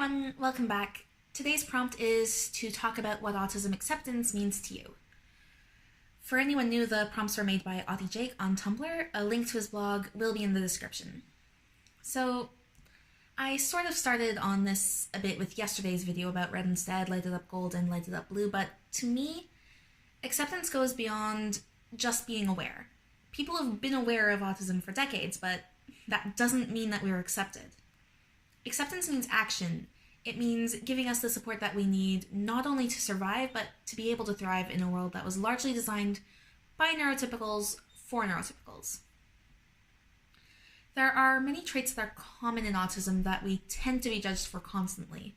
everyone, welcome back. Today's prompt is to talk about what autism acceptance means to you. For anyone new, the prompts were made by Autie-Jake on Tumblr. A link to his blog will be in the description. So, I sort of started on this a bit with yesterday's video about red instead, lighted up gold and lighted up blue, but to me, acceptance goes beyond just being aware. People have been aware of autism for decades, but that doesn't mean that we're accepted. Acceptance means action. It means giving us the support that we need, not only to survive, but to be able to thrive in a world that was largely designed by neurotypicals for neurotypicals. There are many traits that are common in autism that we tend to be judged for constantly.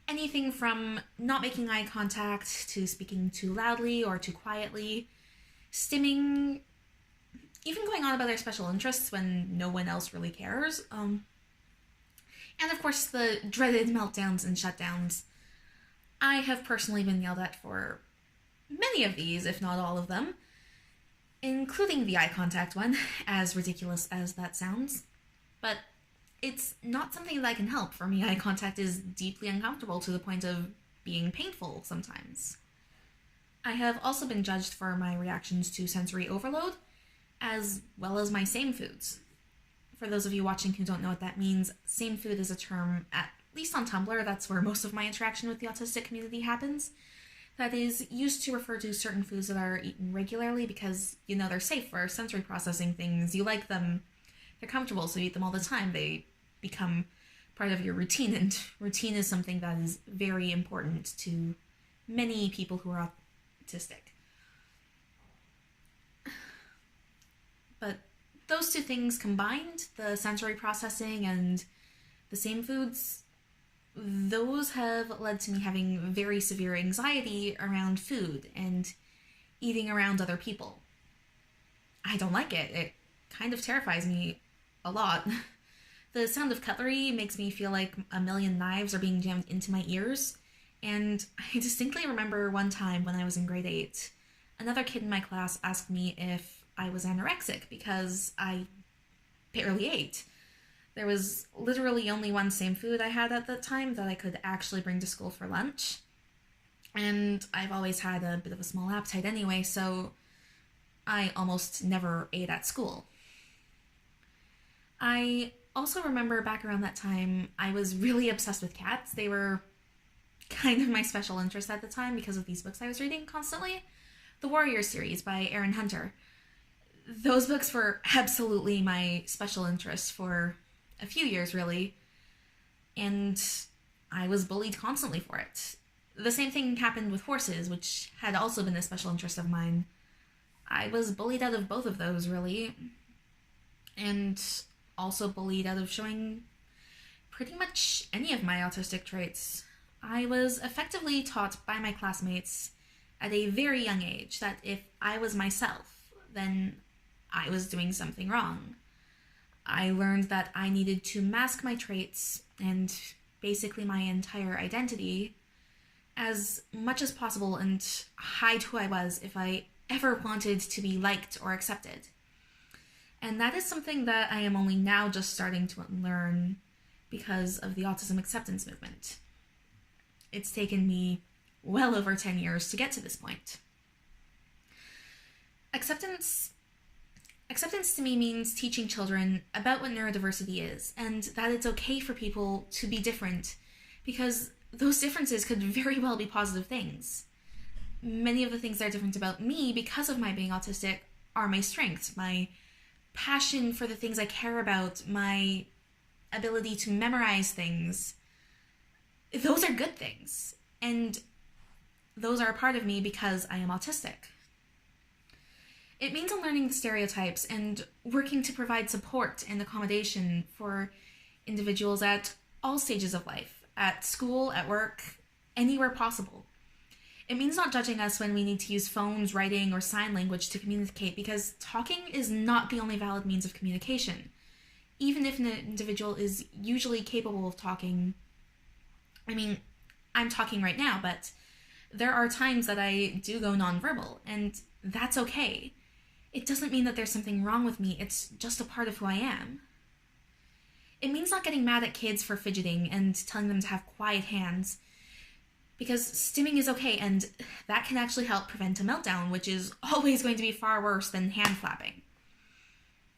Anything from not making eye contact, to speaking too loudly or too quietly, stimming, even going on about their special interests when no one else really cares, and of course the dreaded meltdowns and shutdowns. I have personally been yelled at for many of these, if not all of them, including the eye contact one, as ridiculous as that sounds. But it's not something that I can help. For me, eye contact is deeply uncomfortable to the point of being painful sometimes. I have also been judged for my reactions to sensory overload, as well as my same foods. For those of you watching who don't know what that means, same food is a term, at least on Tumblr, that's where most of my interaction with the autistic community happens, that is used to refer to certain foods that are eaten regularly because, you know, they're safe for sensory processing things. You like them, they're comfortable, so you eat them all the time. They become part of your routine, and routine is something that is very important to many people who are autistic. But those two things combined, the sensory processing and the same foods, those have led to me having very severe anxiety around food and eating around other people. I don't like it. It kind of terrifies me a lot. The sound of cutlery makes me feel like a million knives are being jammed into my ears, and I distinctly remember one time when I was in grade 8, another kid in my class asked me if I was anorexic because I barely ate. There was literally only one same food I had at that time that I could actually bring to school for lunch. And I've always had a bit of a small appetite anyway, so I almost never ate at school. I also remember back around that time, I was really obsessed with cats. They were kind of my special interest at the time because of these books I was reading constantly. The Warrior series by Aaron Hunter. Those books were absolutely my special interest for a few years, really, and I was bullied constantly for it. The same thing happened with horses, which had also been a special interest of mine. I was bullied out of both of those, really, and also bullied out of showing pretty much any of my autistic traits. I was effectively taught by my classmates at a very young age that if I was myself, then I was doing something wrong. I learned that I needed to mask my traits and basically my entire identity as much as possible and hide who I was if I ever wanted to be liked or accepted. And that is something that I am only now just starting to learn because of the autism acceptance movement. It's taken me well over 10 years to get to this point. Acceptance to me means teaching children about what neurodiversity is, and that it's okay for people to be different, because those differences could very well be positive things. Many of the things that are different about me because of my being autistic are my strengths, my passion for the things I care about, my ability to memorize things. Those are good things, and those are a part of me because I am autistic. It means unlearning the stereotypes and working to provide support and accommodation for individuals at all stages of life, at school, at work, anywhere possible. It means not judging us when we need to use phones, writing, or sign language to communicate, because talking is not the only valid means of communication. Even if an individual is usually capable of talking, I mean, I'm talking right now, but there are times that I do go nonverbal, and that's okay. It doesn't mean that there's something wrong with me, it's just a part of who I am. It means not getting mad at kids for fidgeting and telling them to have quiet hands, because stimming is okay, and that can actually help prevent a meltdown, which is always going to be far worse than hand flapping.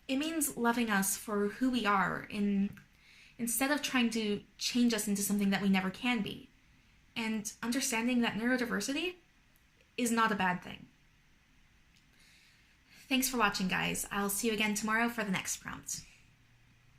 It means loving us for who we are instead of trying to change us into something that we never can be, and understanding that neurodiversity is not a bad thing. Thanks for watching, guys. I'll see you again tomorrow for the next prompt.